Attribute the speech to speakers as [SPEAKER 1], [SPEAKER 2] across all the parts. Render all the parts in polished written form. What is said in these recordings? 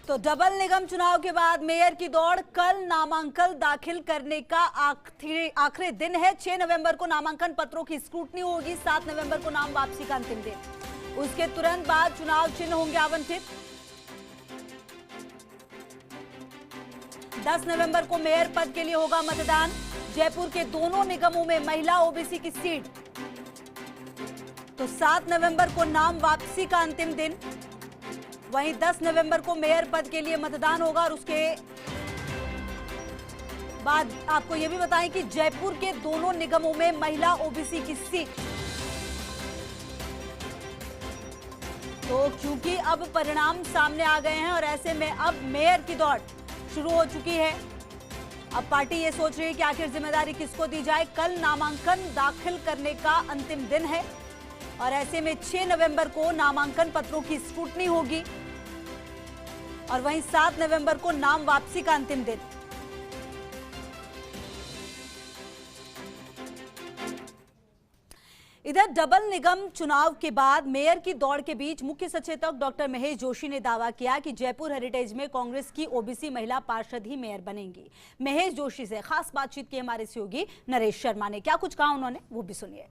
[SPEAKER 1] तो डबल निगम चुनाव के बाद मेयर की दौड़, कल नामांकन दाखिल करने का आखिरी दिन है। 6 नवंबर को नामांकन पत्रों की स्क्रूटनी होगी। 7 नवंबर को नाम वापसी का अंतिम दिन। उसके तुरंत बाद चुनाव चिन्ह होंगे आवंटित। 10 नवंबर को मेयर पद के लिए होगा मतदान। जयपुर के दोनों निगमों में महिला ओबीसी की सीट। तो 7 नवंबर को नाम वापसी का अंतिम दिन। वहीं 10 नवंबर को मेयर पद के लिए मतदान होगा। और उसके बाद आपको यह भी बताएं कि जयपुर के दोनों निगमों में महिला ओबीसी की सीट। तो क्योंकि अब परिणाम सामने आ गए हैं और ऐसे में अब मेयर की दौड़ शुरू हो चुकी है। अब पार्टी ये सोच रही है कि आखिर जिम्मेदारी किसको दी जाए। कल नामांकन दाखिल करने का अंतिम दिन है और ऐसे में 6 नवंबर को नामांकन पत्रों की स्क्रूटनी होगी और वहीं 7 नवंबर को नाम वापसी का अंतिम दिन। इधर डबल निगम चुनाव के बाद मेयर की दौड़ के बीच मुख्य सचेतक डॉक्टर महेश जोशी ने दावा किया कि जयपुर हेरिटेज में कांग्रेस की ओबीसी महिला पार्षद ही मेयर बनेंगी। महेश जोशी से खास बातचीत की हमारे सहयोगी नरेश शर्मा ने। क्या कुछ कहा उन्होंने, वो भी सुनिए।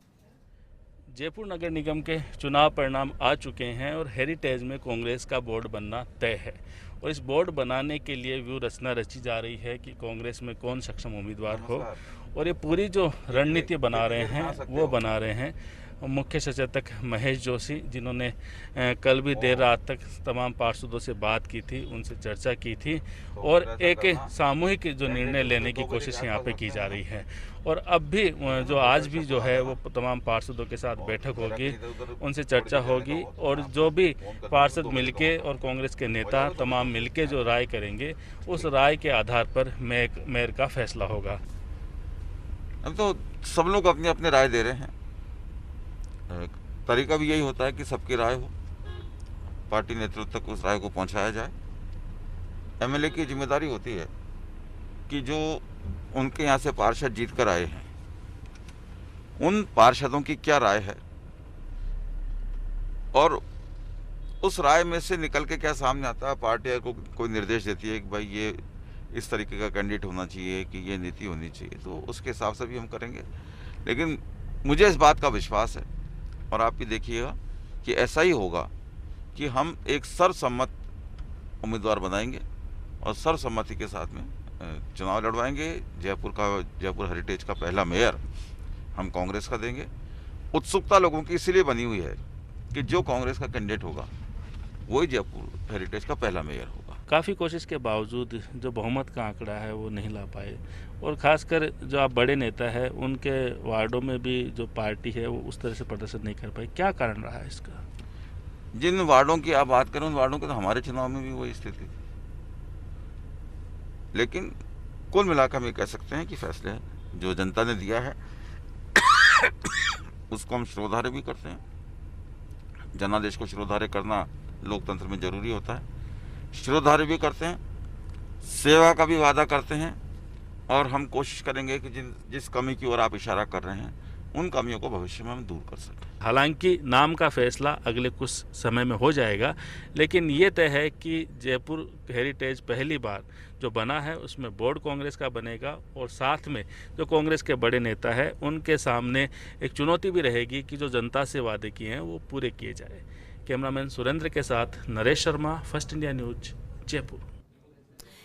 [SPEAKER 2] जयपुर नगर निगम के चुनाव परिणाम आ चुके हैं और हेरिटेज में कांग्रेस का बोर्ड बनना तय है और इस बोर्ड बनाने के लिए व्यू रचना रची जा रही है कि कांग्रेस में कौन सक्षम उम्मीदवार हो और ये पूरी जो रणनीति बना रहे हैं वो बना रहे हैं मुख्य सचेतक महेश जोशी, जिन्होंने कल भी देर रात तक तमाम पार्षदों से बात की थी, उनसे चर्चा की थी और एक सामूहिक जो निर्णय लेने की कोशिश यहाँ पे की जा रही है। और अब भी जो आज भी जो है वो तमाम पार्षदों के साथ बैठक होगी, उनसे चर्चा होगी और जो भी पार्षद मिलके और कांग्रेस के नेता तमाम मिलके जो राय करेंगे उस राय के आधार पर मेयर का फैसला होगा।
[SPEAKER 3] अब तो सब लोग अपनी अपनी राय दे रहे हैं। तरीका भी यही होता है कि सबकी राय हो, पार्टी नेतृत्व तक उस राय को पहुंचाया जाए। एमएलए की जिम्मेदारी होती है कि जो उनके यहाँ से पार्षद जीत कर आए हैं उन पार्षदों की क्या राय है और उस राय में से निकल के क्या सामने आता है। पार्टी को कोई निर्देश देती है कि भाई ये इस तरीके का कैंडिडेट होना चाहिए कि ये नीति होनी चाहिए, तो उसके हिसाब से भी हम करेंगे। लेकिन मुझे इस बात का विश्वास है और आप भी देखिएगा कि ऐसा ही होगा कि हम एक सर्वसम्मत उम्मीदवार बनाएंगे और सर्वसम्मति के साथ में चुनाव लड़वाएंगे। जयपुर हेरिटेज का पहला मेयर हम कांग्रेस का देंगे। उत्सुकता लोगों की इसलिए बनी हुई है कि जो कांग्रेस का कैंडिडेट होगा वही जयपुर हेरिटेज का पहला मेयर होगा।
[SPEAKER 2] काफ़ी कोशिश के बावजूद जो बहुमत का आंकड़ा है वो नहीं ला पाए और ख़ासकर जो आप बड़े नेता है उनके वार्डों में भी जो पार्टी है वो उस तरह से प्रदर्शन नहीं कर पाई। क्या कारण रहा है इसका?
[SPEAKER 3] जिन वार्डों की आप बात करें उन वार्डों के तो हमारे चुनाव में भी वही स्थिति थी। लेकिन कुल मिलाकर हम ये कह सकते हैं कि फैसले जो जनता ने दिया है उसको हम शिरोधार्य भी करते हैं। जनादेश को शिरोधार्य करना लोकतंत्र में जरूरी होता है। शिरोधार्य भी करते हैं, सेवा का भी वादा करते हैं और हम कोशिश करेंगे कि जिस कमी की ओर आप इशारा कर रहे हैं उन कमियों को भविष्य में हम दूर कर सकें।
[SPEAKER 2] हालांकि नाम का फैसला अगले कुछ समय में हो जाएगा, लेकिन ये तय है कि जयपुर हेरिटेज पहली बार जो बना है उसमें बोर्ड कांग्रेस का बनेगा और साथ में जो कांग्रेस के बड़े नेता है उनके सामने एक चुनौती भी रहेगी कि जो जनता से वादे किए हैं वो पूरे किए जाए। कैमरामैन सुरेंद्र के साथ Naresh Sharma, first India News, Jaipur.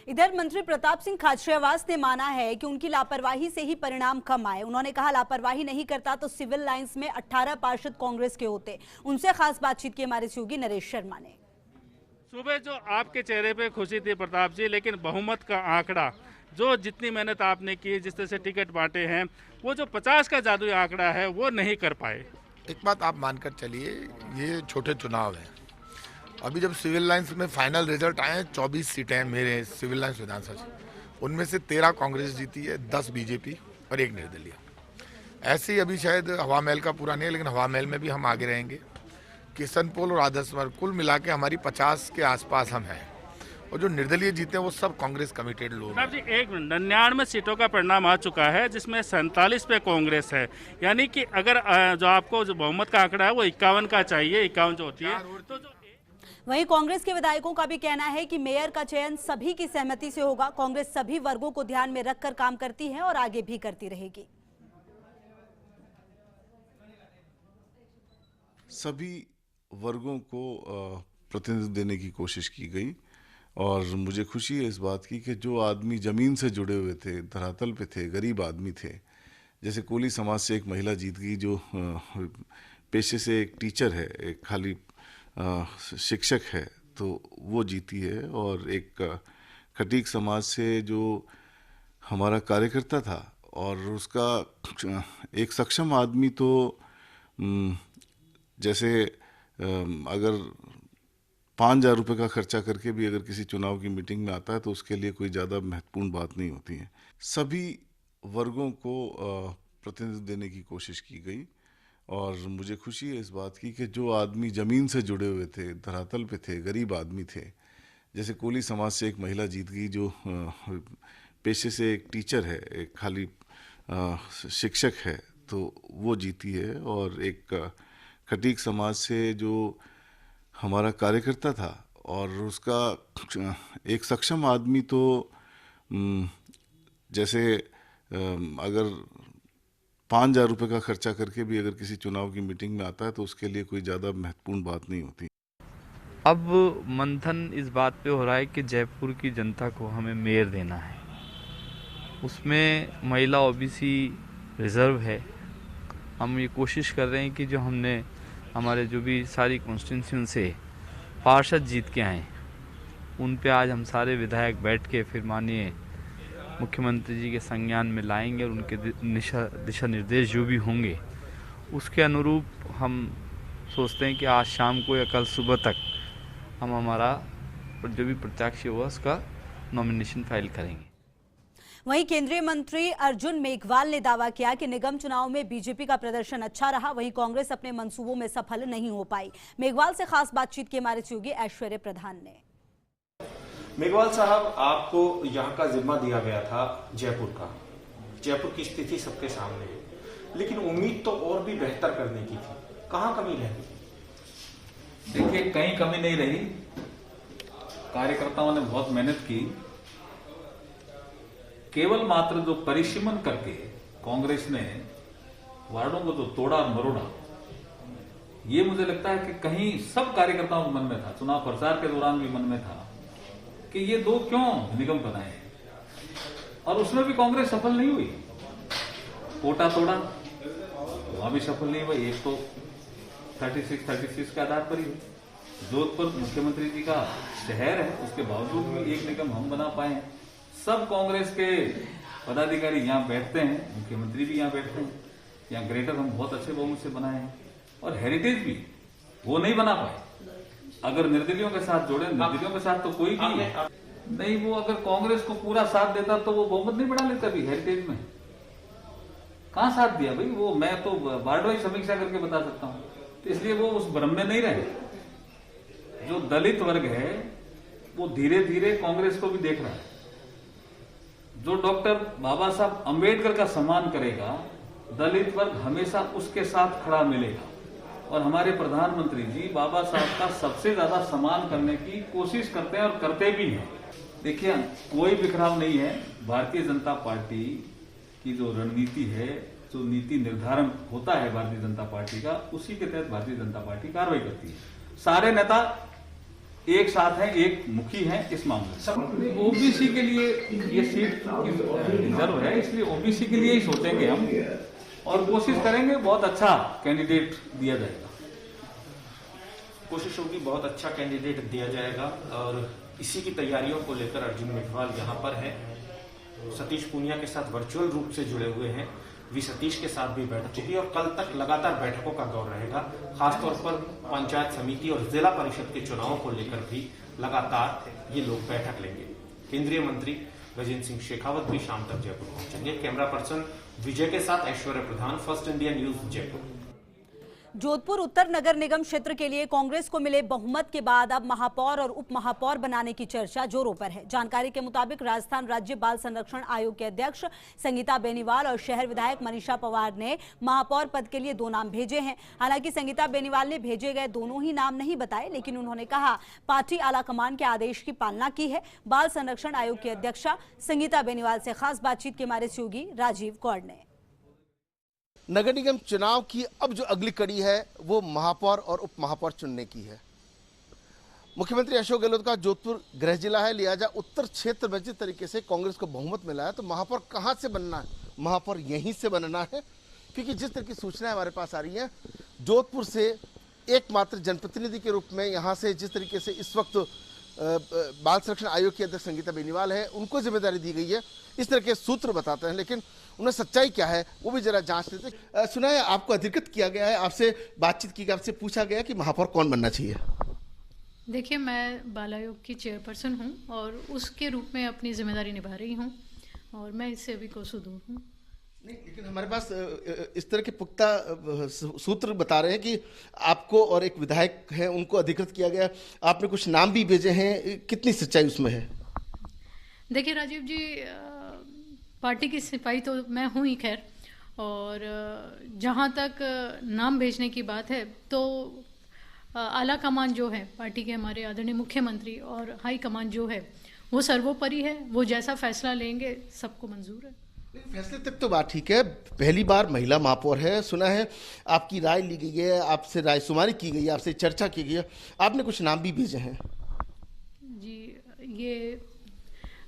[SPEAKER 1] इधर मंत्री प्रताप सिंह खाचरियावास ने माना है कि उनकी लापरवाही से ही परिणाम कम आए। उन्होंने कहा लापरवाही नहीं करता तो सिविल लाइंस में 18 पार्षद कांग्रेस के होते। उनसे खास बातचीत की हमारे सहयोगी नरेश शर्मा ने।
[SPEAKER 2] सुबह जो आपके चेहरे पे खुशी थी प्रताप जी, लेकिन बहुमत का आंकड़ा जो जितनी मेहनत आपने की, जिस तरह से टिकट बांटे हैं, वो जो 50 का जादुई आंकड़ा है वो नहीं कर पाए।
[SPEAKER 4] एक बात आप मानकर चलिए, ये छोटे चुनाव हैं। अभी जब सिविल लाइंस में फाइनल रिजल्ट आए हैं, 24 सीटें हैं मेरे सिविल लाइंस विधानसभा, उनमें से 13 कांग्रेस जीती है, 10 बीजेपी और 1 निर्दलीय। ऐसे ही अभी शायद हवा महल का पूरा नहीं है, लेकिन हवा महल में भी हम आगे रहेंगे। किशनपोल और आदर्शवर कुल मिला के हमारी 50 के आसपास हम हैं और जो निर्दलीय जीते हैं वो सब कांग्रेस कमिटेड लोग हैं।
[SPEAKER 2] जी 99 सीटों का परिणाम आ चुका है जिसमें 47 पे कांग्रेस है, यानी कि अगर जो आपको जो बहुमत का आंकड़ा है वो 51 का चाहिए, 51 जो होती है तो जो
[SPEAKER 1] वहीं कांग्रेस के विधायकों का भी कहना है कि मेयर का चयन सभी की सहमति से होगा। कांग्रेस सभी वर्गों को ध्यान में रखकर काम करती है और आगे भी करती रहेगी।
[SPEAKER 5] सभी वर्गों को प्रतिनिधित्व देने की कोशिश की गई और मुझे खुशी है इस बात की कि जो आदमी ज़मीन से जुड़े हुए थे, धरातल पे थे, गरीब आदमी थे, जैसे कोली समाज से एक महिला जीत गई जो पेशे से एक टीचर है, एक खाली शिक्षक है, तो वो जीती है। और एक खटीक समाज से जो हमारा कार्यकर्ता था और उसका एक सक्षम आदमी, तो जैसे अगर 5,000 रुपये का खर्चा करके भी अगर किसी चुनाव की मीटिंग में आता है तो उसके लिए कोई ज़्यादा महत्वपूर्ण बात नहीं होती है। सभी वर्गों को प्रतिनिधित्व देने की कोशिश की गई और मुझे खुशी है इस बात की कि जो आदमी ज़मीन से जुड़े हुए थे, धरातल पे थे, गरीब आदमी थे, जैसे कोली समाज से एक महिला जीत गई जो पेशे से एक टीचर है, एक खाली शिक्षक है, तो वो जीती है। और एक खटीक समाज से जो हमारा कार्यकर्ता था और उसका एक सक्षम आदमी, तो जैसे अगर 5,000 रुपये का खर्चा करके भी अगर किसी चुनाव की मीटिंग में आता है तो उसके लिए कोई ज़्यादा महत्वपूर्ण बात नहीं होती।
[SPEAKER 6] अब मंथन इस बात पे हो रहा है कि जयपुर की जनता को हमें मेयर देना है। उसमें महिला ओबीसी रिजर्व है। हम ये कोशिश कर रहे हैं कि जो हमने हमारे जो भी सारी कॉन्स्टिट्यूंसी से पार्षद जीत के आए, उन पे आज हम सारे विधायक बैठ के फिर माननीय मुख्यमंत्री जी के संज्ञान में लाएंगे और उनके दिशा निर्देश जो भी होंगे उसके अनुरूप हम सोचते हैं कि आज शाम को या कल सुबह तक हम हमारा जो भी प्रत्याशी हुआ उसका नॉमिनेशन फाइल करेंगे।
[SPEAKER 1] वहीं केंद्रीय मंत्री अर्जुन मेघवाल ने दावा किया कि निगम चुनाव में बीजेपी का प्रदर्शन अच्छा रहा, वहीं कांग्रेस अपने मंसूबों में सफल नहीं हो पाई। मेघवाल से खास बातचीत की हमारे सहयोगी ऐश्वर्य प्रधान ने।
[SPEAKER 7] मेघवाल साहब, आपको यहाँ का जिम्मा दिया गया था जयपुर का। जयपुर की स्थिति सबके सामने है, लेकिन उम्मीद तो और भी बेहतर करने की थी। कहाँ कमी रह गई?
[SPEAKER 8] देखिए, कहीं कमी नहीं रही। कार्यकर्ताओं ने बहुत मेहनत की। केवल मात्र जो परिश्रमण करके कांग्रेस ने वार्डों को तो तोड़ा और मरोड़ा, ये मुझे लगता है कि कहीं सब कार्यकर्ताओं के मन में था, चुनाव प्रचार के दौरान भी मन में था कि ये दो क्यों निगम बनाए, और उसमें भी कांग्रेस सफल नहीं हुई। कोटा तोड़ा, वहां भी सफल नहीं हुई। एक तो 36 के आधार पर ही जोधपुर मुख्यमंत्री जी का शहर है, उसके बावजूद भी एक निगम हम बना पाए। सब कांग्रेस के पदाधिकारी यहाँ बैठते हैं, मुख्यमंत्री भी यहाँ बैठते हैं। यहाँ ग्रेटर हम बहुत अच्छे बहुमत से बनाए हैं, और हेरिटेज भी वो नहीं बना पाए। अगर निर्दलियों के साथ जोड़े, निर्दलियों के साथ तो कोई भी नहीं, वो अगर कांग्रेस को पूरा साथ देता तो वो बहुमत नहीं बढ़ा लेता। भी हेरिटेज में कहाँ साथ दिया भाई? वो मैं तो वार्ड वाइज समीक्षा करके बता सकता हूँ। तो इसलिए वो उस भ्रम में नहीं रहे। जो दलित वर्ग है वो धीरे धीरे कांग्रेस को भी देख रहा है। जो डॉक्टर बाबा साहब अंबेडकर का सम्मान करेगा, दलित वर्ग हमेशा उसके साथ खड़ा मिलेगा। और हमारे प्रधानमंत्री जी बाबा साहब का सबसे ज्यादा सम्मान करने की कोशिश करते हैं और करते भी हैं। देखिए, कोई बिखराव नहीं है। भारतीय जनता पार्टी की जो रणनीति है, जो नीति निर्धारण होता है भारतीय जनता पार्टी का, उसी के तहत भारतीय जनता पार्टी कार्रवाई करती है। सारे नेता एक साथ हैं, एक मुखी हैं इस मामले में। ओबीसी के लिए ये सीट रिजर्व है, इसलिए ओबीसी के लिए ही सोचेंगे हम और कोशिश करेंगे बहुत अच्छा कैंडिडेट दिया जाएगा।
[SPEAKER 7] कोशिश होगी बहुत अच्छा कैंडिडेट दिया जाएगा, और इसी की तैयारियों को लेकर अर्जुन मेघवाल यहाँ पर है। सतीश पूनिया के साथ वर्चुअल रूप से जुड़े हुए हैं। वी सतीश के साथ भी बैठक होगी और कल तक लगातार बैठकों का दौर रहेगा। खासतौर पर पंचायत समिति और जिला परिषद के चुनावों को लेकर भी लगातार ये लोग बैठक लेंगे। केंद्रीय मंत्री गजेंद्र सिंह शेखावत भी शाम तक जयपुर पहुंचेंगे। कैमरा पर्सन विजय के साथ Aishwarya Pradhan, First India News, Jaipur.
[SPEAKER 1] Jodhpur उत्तर नगर निगम क्षेत्र के लिए कांग्रेस को मिले बहुमत के बाद अब महापौर और उप महापौर बनाने की चर्चा जोरों पर है। जानकारी के मुताबिक राजस्थान राज्य बाल संरक्षण आयोग के अध्यक्ष संगीता बेनीवाल और शहर विधायक मनीषा पवार ने महापौर पद के लिए 2 नाम भेजे हैं। हालांकि संगीता बेनीवाल ने भेजे गए दोनों ही नाम नहीं बताए, लेकिन उन्होंने कहा पार्टी आलाकमान के आदेश की पालना की है। बाल संरक्षण आयोग की अध्यक्षा संगीता बेनीवाल से खास बातचीत के हमारे सहयोगी राजीव गौड़ ने।
[SPEAKER 9] नगर निगम चुनाव की अब जो अगली कड़ी है वो महापौर और उप महापौर चुनने की है। मुख्यमंत्री अशोक गहलोत का जोधपुर गृह जिला है, लिहाजा उत्तर क्षेत्र में जिस तरीके से कांग्रेस को बहुमत मिला है तो महापौर कहां से बनना है? महापौर यहीं से बनना है, क्योंकि जिस तरह की सूचनाएं हमारे पास आ रही हैं, जोधपुर से एकमात्र जनप्रतिनिधि के रूप में यहाँ से जिस तरीके से इस वक्त बाल संरक्षण आयोग की अध्यक्ष संगीता बेनीवाल है, उनको जिम्मेदारी दी गई है, इस तरह के सूत्र बताते हैं। लेकिन उन्हें सच्चाई क्या है वो भी जरा जांच लेते। सुना है आपको अधिकृत किया गया है, आपसे बातचीत की गई, आपसे पूछा गया कि महापौर कौन बनना चाहिए?
[SPEAKER 10] देखिए, मैं बाल आयोग की चेयरपर्सन हूं और उसके रूप में अपनी जिम्मेदारी निभा रही हूं और मैं इससे अभी कोसों दूर हूं।
[SPEAKER 9] नहीं, लेकिन हमारे पास इस तरह के पुख्ता सूत्र बता रहे हैं कि आपको और एक विधायक है उनको अधिकृत किया गया, आपने कुछ नाम भी भेजे हैं, कितनी सच्चाई उसमें है?
[SPEAKER 10] देखिए राजीव जी, पार्टी की सिपाही तो मैं हूं ही खैर, और जहां तक नाम भेजने की बात है तो आला कमान जो है पार्टी के, हमारे आदरणीय मुख्यमंत्री और हाई कमान जो है वो सर्वोपरि है। वो जैसा फैसला लेंगे सबको मंजूर है।
[SPEAKER 9] फैसले तक तो बात ठीक है, पहली बार महिला महापौर है, सुना है आपकी राय ली गई है, आपसे राय शुमारी की गई है, आपसे चर्चा की गई है, आपने कुछ नाम भी भेजे हैं।
[SPEAKER 10] जी, ये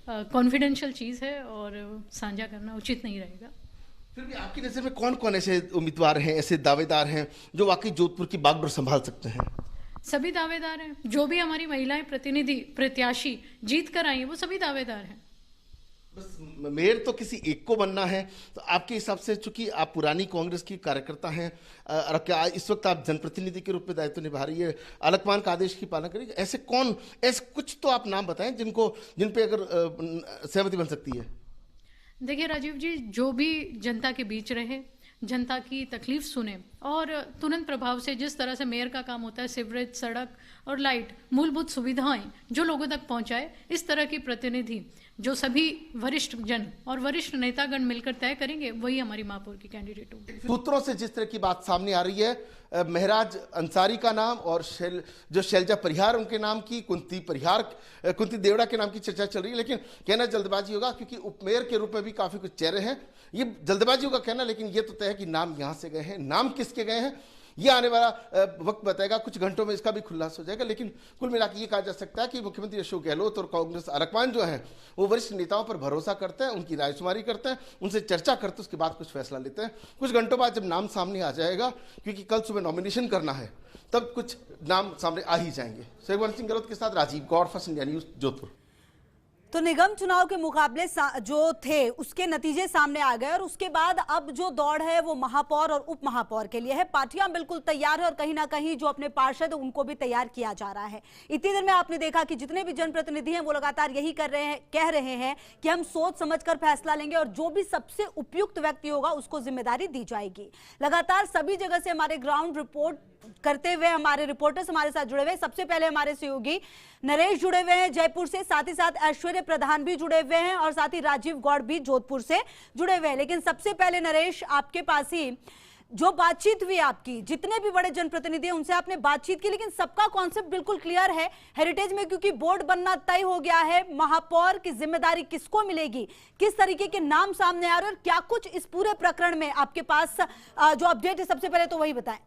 [SPEAKER 10] कॉन्फिडेंशियल चीज़ है और साझा करना उचित नहीं रहेगा।
[SPEAKER 9] फिर भी आपकी नज़र में कौन कौन ऐसे उम्मीदवार हैं, ऐसे दावेदार हैं जो वाकई जोधपुर की बागडोर संभाल सकते हैं?
[SPEAKER 10] सभी दावेदार हैं, जो भी हमारी महिलाएं प्रतिनिधि प्रत्याशी जीत कर आई हैं वो सभी दावेदार हैं।
[SPEAKER 9] बस मेयर तो किसी एक को बनना है, तो आपके हिसाब से चूंकि आप पुरानी कांग्रेस की कार्यकर्ता हैं और क्या इस वक्त आप जनप्रतिनिधि के रूप में दायित्व निभा रही है, आलाकमान का आदेश की पालना करेंगे, ऐसे कौन, ऐसे कुछ तो आप नाम बताएं जिन पे अगर सहमति बन सकती है?
[SPEAKER 10] देखिए राजीव जी, जो भी जनता के बीच रहे, जनता की तकलीफ सुने और तुरंत प्रभाव से, जिस तरह से मेयर का काम होता है सीवरेज, सड़क और लाइट, मूलभूत सुविधाएं जो लोगों तक पहुंचाए, इस तरह की प्रतिनिधि जो सभी वरिष्ठ जन और वरिष्ठ नेतागण मिलकर तय करेंगे, वही हमारी महापौर की कैंडिडेट होगी।
[SPEAKER 9] सूत्रों से जिस तरह की बात सामने आ रही है, महराज अंसारी का नाम और जो शैलजा परिहार उनके नाम की, कुंती देवड़ा के नाम की चर्चा चल रही है, लेकिन कहना जल्दबाजी होगा क्योंकि उपमेयर के रूप में भी काफी कुछ चेहरे हैं, ये जल्दबाजी होगा कहना, लेकिन ये तो तय है कि नाम यहां से गए हैं। नाम किसके गए हैं ये आने वाला वक्त बताएगा, कुछ घंटों में इसका भी खुलासा हो जाएगा। लेकिन कुल मिलाकर ये कहा जा सकता है कि मुख्यमंत्री अशोक गहलोत और कांग्रेस आलाकमान जो है वो वरिष्ठ नेताओं पर भरोसा करते हैं, उनकी रायशुमारी करते हैं, उनसे चर्चा करते हैं, उसके बाद कुछ फैसला लेते हैं। कुछ घंटों बाद जब नाम सामने आ जाएगा, क्योंकि कल सुबह नॉमिनेशन करना है, तब कुछ नाम सामने आ ही जाएंगे। शेखवंत सिंह गहलोत के साथ Rajiv Gaur, First India News, Jodhpur.
[SPEAKER 1] तो निगम चुनाव के मुकाबले जो थे उसके नतीजे सामने आ गए और उसके बाद अब जो दौड़ है वो महापौर और उप महापौर के लिए है। पार्टियां बिल्कुल तैयार है और कहीं ना कहीं जो अपने पार्षद उनको भी तैयार किया जा रहा है। इतनी देर में आपने देखा कि जितने भी जनप्रतिनिधि हैं वो लगातार यही कह रहे हैं कि हम सोच समझकर फैसला लेंगे और जो भी सबसे उपयुक्त व्यक्ति होगा उसको जिम्मेदारी दी जाएगी। लगातार सभी जगह से हमारे ग्राउंड रिपोर्ट करते हुए हमारे रिपोर्टर्स हमारे साथ जुड़े हुए। सबसे पहले हमारे सहयोगी नरेश जुड़े हुए हैं जयपुर से, साथ ही साथ ऐश्वर्य प्रधान भी जुड़े हुए हैं और साथ ही राजीव गौड़ भी जोधपुर से जुड़े हुए हैं। लेकिन सबसे पहले नरेश, आपके पास ही जो बातचीत हुई आपकी, जितने भी बड़े जनप्रतिनिधि हैं उनसे आपने बातचीत की, लेकिन सबका कॉन्सेप्ट बिल्कुल क्लियर है। हेरिटेज में क्योंकि बोर्ड बनना तय हो गया है, महापौर की जिम्मेदारी किसको मिलेगी, किस तरीके के नाम सामने आ रहे हैं और क्या कुछ इस पूरे प्रकरण में आपके पास जो अपडेट है, सबसे पहले तो वही बताएं।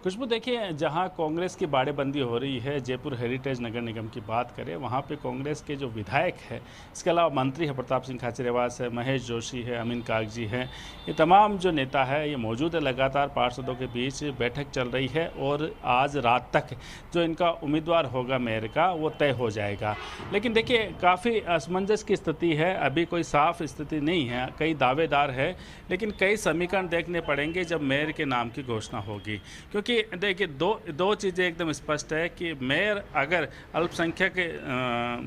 [SPEAKER 2] खुशबू, देखिए, जहां कांग्रेस की बाड़ेबंदी हो रही है, जयपुर हेरिटेज नगर निगम की बात करें, वहां पे कांग्रेस के जो विधायक है, इसके अलावा मंत्री है प्रताप सिंह खाचरियावास है, महेश जोशी है, अमीन कागजी है, ये तमाम जो नेता है ये मौजूद है। लगातार पार्षदों के बीच बैठक चल रही है और आज रात तक जो इनका उम्मीदवार होगा मेयर का वो तय हो जाएगा। लेकिन देखिए, काफ़ी असमंजस की स्थिति है, अभी कोई साफ स्थिति नहीं है, कई दावेदार है, लेकिन कई समीकरण देखने पड़ेंगे जब मेयर के नाम की घोषणा होगी। क्योंकि क्योंकि देखिए दो चीज़ें एकदम स्पष्ट है कि मेयर अगर अल्पसंख्यक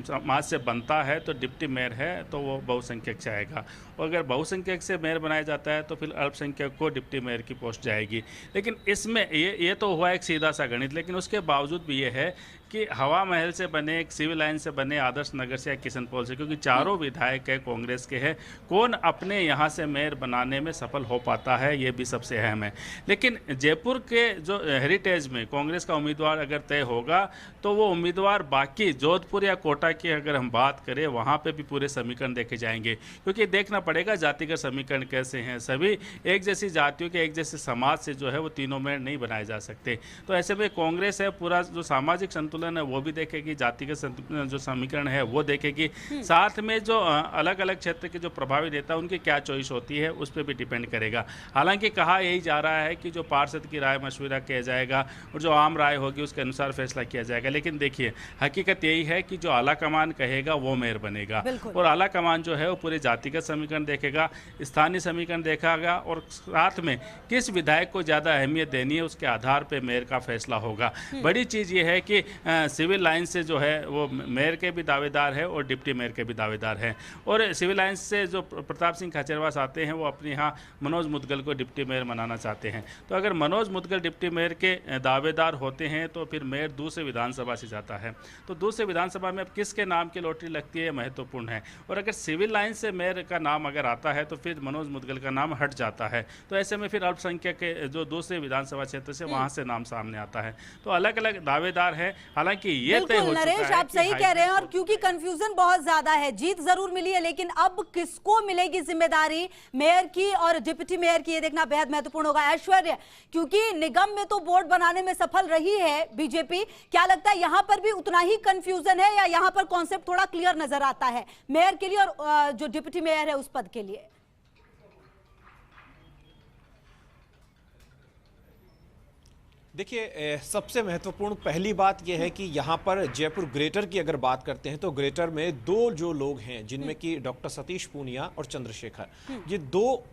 [SPEAKER 2] समाज से बनता है तो डिप्टी मेयर है तो वो बहुसंख्यक से आएगा, और अगर बहुसंख्यक से मेयर बनाया जाता है तो फिर अल्पसंख्यक को डिप्टी मेयर की पोस्ट जाएगी। लेकिन इसमें ये तो हुआ एक सीधा सा गणित, लेकिन उसके बावजूद भी ये है कि हवा महल से बने, एक सिविल लाइन से बने, आदर्श नगर से या किशनपोल से, क्योंकि चारों विधायक है कांग्रेस के हैं, कौन अपने यहाँ से मेयर बनाने में सफल हो पाता है ये भी सबसे अहम है। लेकिन जयपुर के जो हेरिटेज में कांग्रेस का उम्मीदवार अगर तय होगा तो वो उम्मीदवार बाकी जोधपुर या कोटा की अगर हम बात करें वहाँ पे भी पूरे समीकरण देखे जाएंगे, क्योंकि देखना पड़ेगा जातिगत समीकरण कैसे हैं। सभी एक जैसी जातियों के एक जैसे समाज से जो है वो तीनों मेयर नहीं बनाए जा सकते। तो ऐसे में कांग्रेस है पूरा जो सामाजिक संतुलन है वो भी देखेगी, जातिगत जो समीकरण है वो देखेगी, साथ में जो अलग अलग क्षेत्र के जो प्रभावी नेता उनकी क्या चॉइस होती है उस पर भी डिपेंड करेगा। हालांकि कहा यही जा रहा है कि जो पार्षद की राय मशवरा किया जाएगा और जो आम राय होगी उसके अनुसार फैसला किया जाएगा। लेकिन देखिए हकीकत यही है कि जो आला कमान कहेगा वो मेयर बनेगा, और आला कमान जो है वो पूरे जातिगत समीकरण देखेगा, स्थानीय समीकरण देखेगा, और साथ में किस विधायक को ज़्यादा अहमियत देनी है उसके आधार पर मेयर का फैसला होगा। बड़ी चीज़ ये है कि सिविल लाइन से जो है वो मेयर के भी दावेदार है और डिप्टी मेयर के भी दावेदार हैं, और सिविल लाइन से जो प्रताप सिंह खाचरवास आते हैं वो अपने यहाँ मनोज मुदगल को डिप्टी मेयर बनाना चाहते हैं। तो अगर मनोज मुदगल डिप्टी मेयर के दावेदार होते हैं तो फिर मेयर दूसरे विधानसभा से जाता है, तो दूसरे विधानसभा में अब किसके नाम की लॉटरी लगती है महत्वपूर्ण है। और अगर सिविल लाइन से मेयर का नाम अगर आता है तो फिर मनोज मुदगल का नाम हट जाता है, तो ऐसे में फिर अल्पसंख्यक के जो दूसरे विधानसभा क्षेत्र से वहाँ से नाम सामने आता है। तो अलग अलग दावेदार हैं, हालांकि ये तय हो चुका है।
[SPEAKER 1] नरेश आप सही कह रहे हैं, और क्योंकि कंफ्यूजन बहुत ज्यादा है, जीत जरूर मिली है लेकिन अब किसको मिलेगी जिम्मेदारी मेयर की और डिप्टी मेयर की, ये देखना बेहद महत्वपूर्ण होगा। ऐश्वर्य, क्योंकि निगम में तो बोर्ड बनाने में सफल रही है बीजेपी, क्या लगता है यहाँ पर भी उतना ही कंफ्यूजन है या यहाँ पर कॉन्सेप्ट थोड़ा क्लियर नजर आता है मेयर के लिए और जो डिप्टी मेयर है उस पद के लिए?
[SPEAKER 7] देखिए सबसे महत्वपूर्ण पहली बात यह है कि यहाँ पर जयपुर ग्रेटर की अगर बात करते हैं तो ग्रेटर में दो जो लोग हैं जिनमें कि डॉक्टर सतीश पूनिया और चंद्रशेखर, ये दो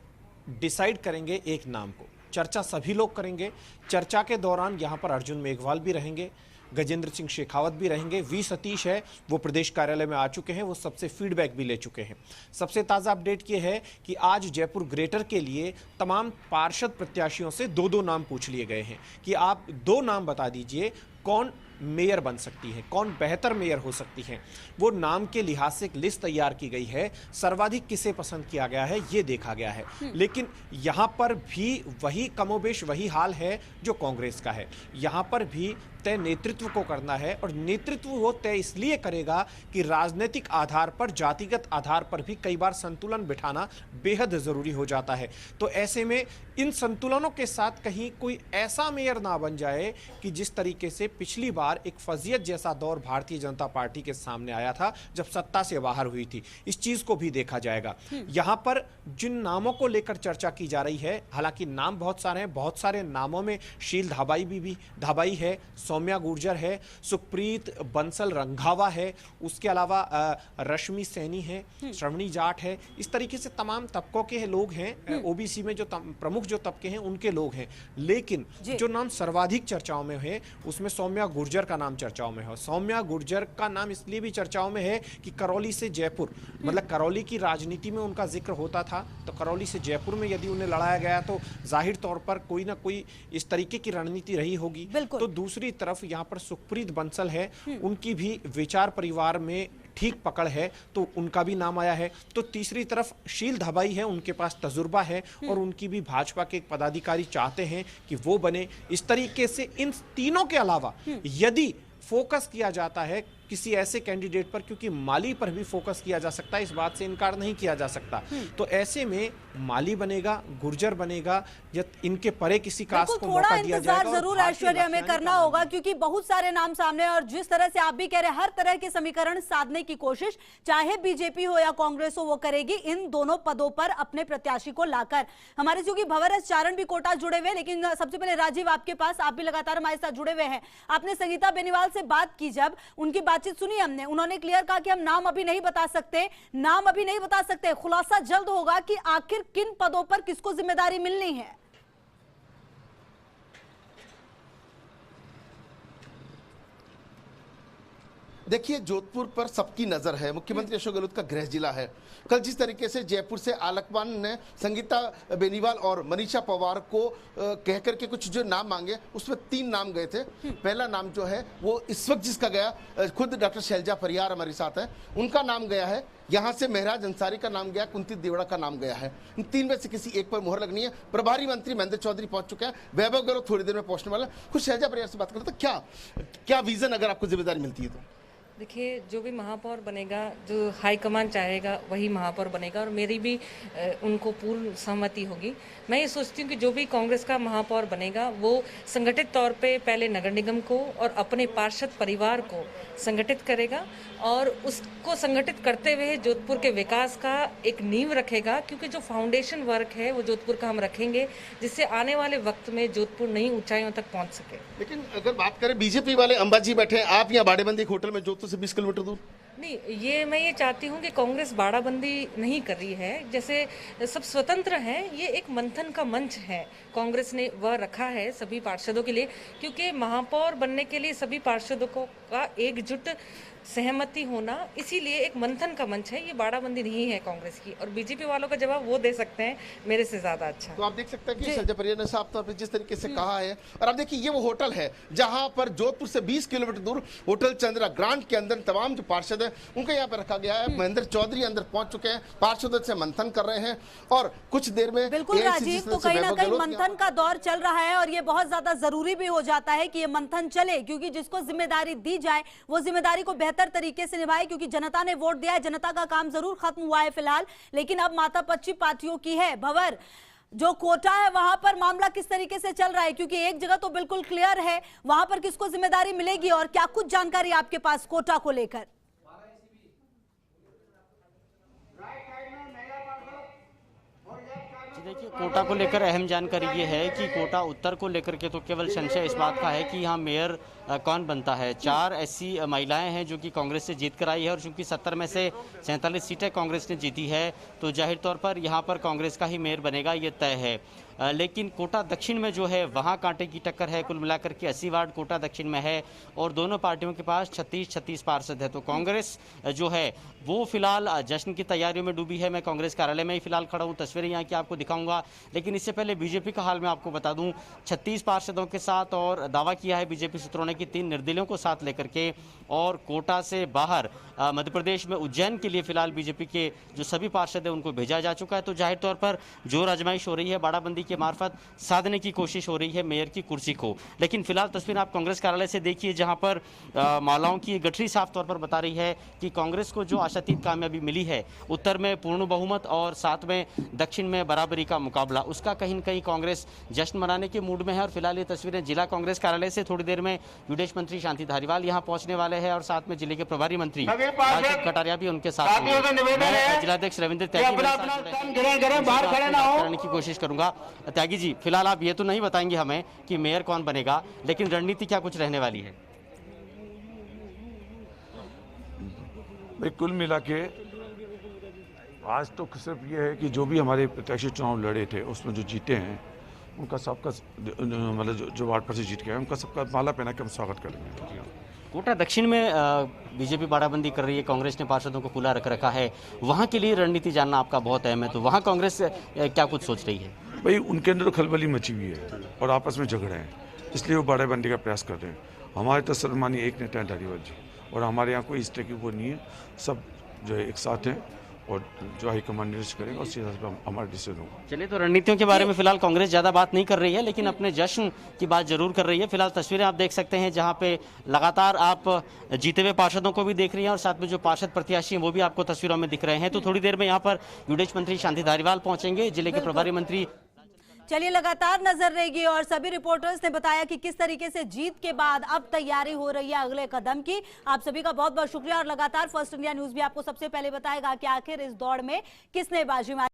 [SPEAKER 7] डिसाइड करेंगे एक नाम को। चर्चा सभी लोग करेंगे। चर्चा के दौरान यहाँ पर अर्जुन मेघवाल भी रहेंगे, गजेंद्र सिंह शेखावत भी रहेंगे, वी सतीश है वो प्रदेश कार्यालय में आ चुके हैं, वो सबसे फीडबैक भी ले चुके हैं। सबसे ताज़ा अपडेट ये है कि आज जयपुर ग्रेटर के लिए तमाम पार्षद प्रत्याशियों से दो दो नाम पूछ लिए गए हैं कि आप दो नाम बता दीजिए कौन मेयर बन सकती है, कौन बेहतर मेयर हो सकती है। वो नाम के लिहाज से एक लिस्ट तैयार की गई है, सर्वाधिक किसे पसंद किया गया है ये देखा गया है। लेकिन यहाँ पर भी वही कमोबेश वही हाल है जो कांग्रेस का है। यहाँ पर भी तय नेतृत्व को करना है, और नेतृत्व वो तय इसलिए करेगा कि राजनीतिक आधार पर, जातिगत आधार पर भी कई बार संतुलन बिठाना बेहद ज़रूरी हो जाता है। तो ऐसे में इन संतुलनों के साथ कहीं कोई ऐसा मेयर ना बन जाए कि जिस तरीके से पिछली बार एक फजीयत जैसा दौर भारतीय जनता पार्टी के सामने आया था जब सत्ता से बाहर हुई थी, इस चीज़ को भी देखा जाएगा। यहाँ पर जिन नामों को लेकर चर्चा की जा रही है, हालांकि नाम बहुत सारे हैं, बहुत सारे नामों में शील धाबाई है, सौम्या गुर्जर है, सुखप्रीत बंसल रंघावा है, उसके अलावा रश्मि सैनी है, श्रवणी जाट है। इस तरीके से तमाम तबकों के लोग हैं, ओबीसी में जो प्रमुख जो तबके हैं उनके लोग हैं। लेकिन जो नाम सर्वाधिक चर्चाओं में है उसमें सौम्या गुर्जर का नाम चर्चाओं में है। सौम्या गुर्जर का नाम इसलिए भी चर्चाओं में है कि करौली से जयपुर, मतलब करौली की राजनीति में उनका जिक्र होता था, तो करौली से जयपुर में यदि उन्हें लड़ाया गया तो जाहिर तौर पर कोई ना कोई इस तरीके की रणनीति रही होगी। तो दूसरी तरफ यहाँ पर सुखप्रीत बंसल है, उनकी भी विचार परिवार में ठीक पकड़ है तो उनका भी नाम आया है। तो तीसरी तरफ शील धाबाई है, उनके पास तजुर्बा है और उनकी भी भाजपा के एक पदाधिकारी चाहते हैं कि वो बने। इस तरीके से इन तीनों के अलावा यदि फोकस किया जाता है किसी ऐसे कैंडिडेट पर, क्योंकि माली पर भी फोकस किया जा सकता है, इस बात से इनकार नहीं किया जा सकता, तो ऐसे में माली बनेगा, गुर्जर बनेगा, या इनके परे किसी कास्ट को मौका दिया जाएगा।
[SPEAKER 1] जरूर ऐश्वर्या में करना होगा क्योंकि बहुत सारे नाम सामने, और जिस तरह से आप भी कह रहे हैं हर तरह के समीकरण साधने की कोशिश चाहे बीजेपी हो या कांग्रेस हो वो करेगी इन दोनों पदों पर अपने प्रत्याशी को लाकर। हमारे क्योंकि भंवर चारण भी कोटा जुड़े हुए, लेकिन सबसे पहले राजीव आपके पास, आप भी लगातार हमारे साथ जुड़े हुए हैं। आपने संगीता बेनीवाल से बात की, जब उनकी बातचीत सुनी हमने, उन्होंने क्लियर कहा कि हम नाम अभी नहीं बता सकते, खुलासा जल्द होगा कि आखिर किन पदों पर किसको जिम्मेदारी मिलनी है।
[SPEAKER 9] देखिए, जोधपुर पर सबकी नजर है। मुख्यमंत्री अशोक गहलोत का गृह जिला है। कल जिस तरीके से जयपुर से आलकमान ने संगीता बेनीवाल और मनीषा पवार को कह करके कुछ जो नाम मांगे, उसमें 3 नाम गए थे। पहला नाम जो है वो इस वक्त जिसका गया, खुद डॉक्टर शैलजा परिहार हमारे साथ है, उनका नाम गया है। यहाँ से महराज अंसारी का नाम गया, कुंती देवड़ा का नाम गया है। इन 3 में से किसी एक पर मुहर लगनी है। प्रभारी मंत्री महेंद्र चौधरी पहुंच चुके हैं, वैभव गहलोत थोड़ी देर में पहुंचने वाला है। खुद शैलजा परिहार से बात करते तो क्या विजन अगर आपको जिम्मेदारी मिलती है तो?
[SPEAKER 11] देखिए, जो भी महापौर बनेगा, जो हाईकमान चाहेगा वही महापौर बनेगा, और मेरी भी उनको पूर्ण सहमति होगी। मैं ये सोचती हूँ कि जो भी कांग्रेस का महापौर बनेगा वो संगठित तौर पे पहले नगर निगम को और अपने पार्षद परिवार को संगठित करेगा, और उसको संगठित करते हुए जोधपुर के विकास का एक नींव रखेगा, क्योंकि जो फाउंडेशन वर्क है वो जोधपुर का हम रखेंगे, जिससे आने वाले वक्त में जोधपुर नई ऊंचाइयों तक पहुँच सके।
[SPEAKER 9] लेकिन अगर बात करें, बीजेपी वाले अंबाजी बैठे हैं, आप यहाँ बाड़ेबंदी होटल में जोधपुर से 20 किलोमीटर दूर।
[SPEAKER 11] नहीं, मैं ये चाहती हूँ कि कांग्रेस बाड़ाबंदी नहीं कर रही है। जैसे सब स्वतंत्र हैं, ये एक मंथन का मंच है, कांग्रेस ने वह रखा है सभी पार्षदों के लिए, क्योंकि महापौर बनने के लिए सभी पार्षदों का एकजुट सहमति होना, इसीलिए एक मंथन का मंच है। ये बाड़ाबंदी नहीं है कांग्रेस की, और बीजेपी वालों का जवाब वो दे सकते हैं मेरे से ज्यादा अच्छा।
[SPEAKER 9] तो आप देख सकते हैं कि शैलजा परिहार ने साफ तौर पर जिस तरीके से कहा है, और आप देखिए ये वो होटल है जहां पर जोधपुर से 20 किलोमीटर दूर होटल चंद्रा ग्रांट के अंदर तमाम जो पार्षद है उनको यहाँ पे रखा गया है। महेंद्र चौधरी अंदर पहुंच चुके हैं, पार्षदों से मंथन कर रहे हैं, और कुछ देर में
[SPEAKER 1] बिल्कुल राजीव, तो कहीं ना कहीं मंथन का दौर चल रहा है, और ये बहुत ज्यादा जरूरी भी हो जाता है कि ये मंथन चले, क्योंकि जिसको जिम्मेदारी दी जाए वो जिम्मेदारी को बेहतर तरीके से निभाए, क्योंकि जनता ने वोट दिया है। जनता का काम जरूर खत्म हुआ है फिलहाल, लेकिन अब माता पच्ची पार्टियों की है। भंवर, जो कोटा है वहां पर मामला किस तरीके से चल रहा है, क्योंकि एक जगह तो बिल्कुल क्लियर है, वहां पर किसको जिम्मेदारी मिलेगी, और क्या कुछ जानकारी आपके पास कोटा को लेकर?
[SPEAKER 12] देखिए, कोटा को लेकर अहम जानकारी ये है कि कोटा उत्तर को लेकर के तो केवल संशय इस बात का है कि यहाँ मेयर कौन बनता है। 4 ऐसी महिलाएं हैं जो कि कांग्रेस से जीत कर आई है, और चूंकि 70 में से 47 सीटें कांग्रेस ने जीती है, तो जाहिर तौर पर यहाँ पर कांग्रेस का ही मेयर बनेगा, ये तय है। लेकिन कोटा दक्षिण में जो है वहाँ कांटे की टक्कर है। कुल मिलाकर के 80 वार्ड कोटा दक्षिण में है, और दोनों पार्टियों के पास 36 पार्षद है। तो कांग्रेस जो है वो फिलहाल जश्न की तैयारियों में डूबी है। मैं कांग्रेस कार्यालय में ही फिलहाल खड़ा हूँ, तस्वीरें यहाँ की आपको दिखाऊंगा, लेकिन इससे पहले बीजेपी का हाल मैं आपको बता दूं। 36 पार्षदों के साथ, और दावा किया है बीजेपी सूत्रों ने कि 3 निर्दलीयों को साथ लेकर के, और कोटा से बाहर मध्य प्रदेश में उज्जैन के लिए फिलहाल बीजेपी के जो सभी पार्षद है उनको भेजा जा चुका है। तो जाहिर तौर पर जोर आजमाइश हो रही है, बाड़ाबंदी के मार्फत साधने की कोशिश हो रही है मेयर की कुर्सी को। लेकिन फिलहाल तस्वीर आप कांग्रेस कार्यालय से देखिए, जहां पर मालाओं की गठरी साफ तौर पर बता रही है कि कांग्रेस को जो आशातीत कामयाबी मिली है, उत्तर में पूर्ण बहुमत और साथ में दक्षिण में बराबरी का मुकाबला, उसका कहीं न कहीं कांग्रेस जश्न मनाने के मूड में है। और फिलहाल ये तस्वीरें जिला कांग्रेस कार्यालय से, थोड़ी देर में विदेश मंत्री शांति धारीवाल यहाँ पहुंचने वाले हैं, और साथ में जिले के प्रभारी मंत्री राजदीप कटारिया भी उनके साथ हैं। जिलाध्यक्ष रविंद्र त्यागी करने की कोशिश करूंगा। त्यागी जी, फिलहाल आप ये तो नहीं बताएंगे हमें कि मेयर कौन बनेगा, लेकिन रणनीति क्या कुछ रहने वाली है?
[SPEAKER 13] कुल मिला के आज तो सिर्फ ये है कि जो भी हमारे प्रत्याशी चुनाव लड़े थे उसमें जो जीते हैं उनका सबका, मतलब जो वार्ड पर से जीत गए उनका सबका माला पहना के हम स्वागत करेंगे।
[SPEAKER 12] कोटा दक्षिण में बीजेपी बाड़ाबंदी कर रही है, कांग्रेस ने पार्षदों को खुला रख रखा है, वहाँ के लिए रणनीति जानना आपका बहुत अहम है। तो वहाँ कांग्रेस क्या कुछ सोच रही है?
[SPEAKER 13] भाई, उनके अंदर तो खलबली मची हुई है और आपस में झगड़े हैं, इसलिए वो बाड़ाबंदी का प्रयास कर रहे हैं। हमारे तो सर्वमान्य एक नेता है धारीवाल जी, और हमारे यहाँ कोई इस तरह की वो नहीं है, सब जो है एक साथ हैं, और जो हाईकमान निर्देश करेगा उसके हिसाब से हमारा डिसीजन होगा।
[SPEAKER 12] चलिए, तो रणनीतियों के बारे में फिलहाल कांग्रेस ज्यादा बात नहीं कर रही है, लेकिन अपने जश्न की बात जरूर कर रही है। फिलहाल तस्वीरें आप देख सकते हैं, जहां पे लगातार आप जीते हुए पार्षदों को भी देख रही हैं, और साथ में जो पार्षद प्रत्याशी हैं वो भी आपको तस्वीरों में दिख रहे हैं। तो थोड़ी देर में यहाँ पर विदेश मंत्री शांति धारीवाल पहुंचेंगे, जिले के प्रभारी मंत्री।
[SPEAKER 1] चलिए, लगातार नजर रहेगी, और सभी रिपोर्टर्स ने बताया कि किस तरीके से जीत के बाद अब तैयारी हो रही है अगले कदम की। आप सभी का बहुत बहुत शुक्रिया, और लगातार फर्स्ट इंडिया न्यूज भी आपको सबसे पहले बताएगा कि आखिर इस दौड़ में किसने बाजी मारी।